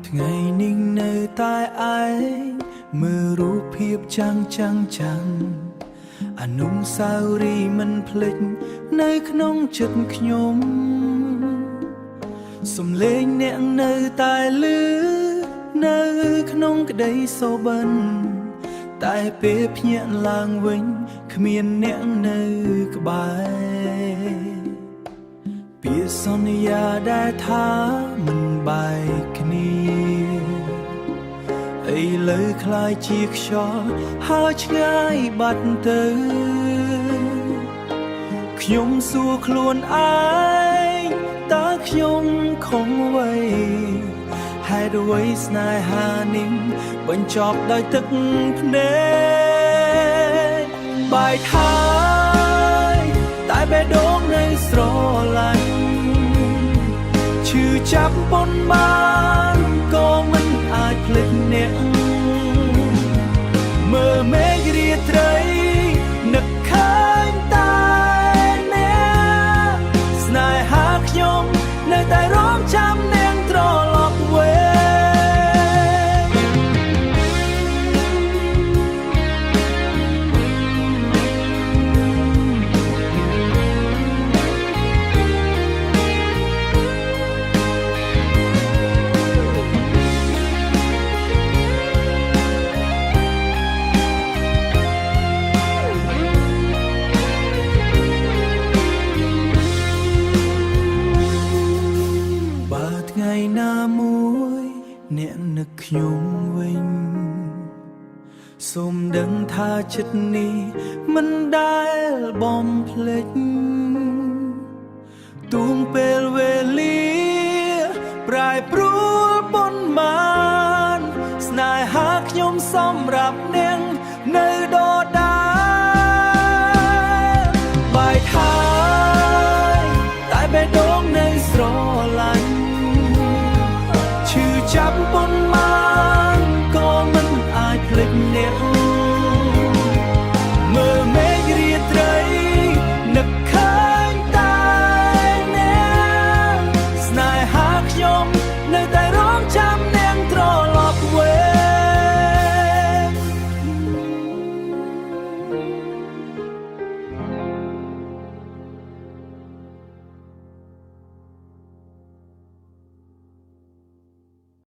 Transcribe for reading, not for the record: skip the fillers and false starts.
ថ្ងៃនេះនៅតែឯងមើលរូបភាពចាំងអនុស្សាវរីយ៍មិនភ្លេចនៅក្នុងចិត្តខ្ញុំសំឡេងអ្នកនៅតែឮនៅក្នុងក្តីសូបិនតែពេលភ្ញាក់ឡើងវិញគ្មានអ្នកនៅក្បែរពាក្យសន្យាដែលថាមិនបែកគ្នាឥឡូវคล้ายជាខ្យល់ហើយឆ្ងាយបាត់ទៅខ្ញុំសួរខ្លួនឯងតើខ្ញុំខំអ្វីហេតុអ្វីស្នេហានេះបញ្ចប់ដោយទឹកភ្នែកបែកហើយតែបេះដូងនៅស្រឡាញ់ឈឺចាប់ប៉ុន្មានក៏មិនអាចភ្លេចអ្នកមើលមេឃរាត្រីនឹកឃើញតែអ្នកស្នេហាខ្ញុំនៅតែរងចាំនាងត្រឡប់វិញថ្ងៃណាមួយអ្នកនឹកខ្ញុំវិញសូមដឹងថាចិត្តនេះមិនដែលបំភ្លេចទួងពេលវេលាប្រែប្រួល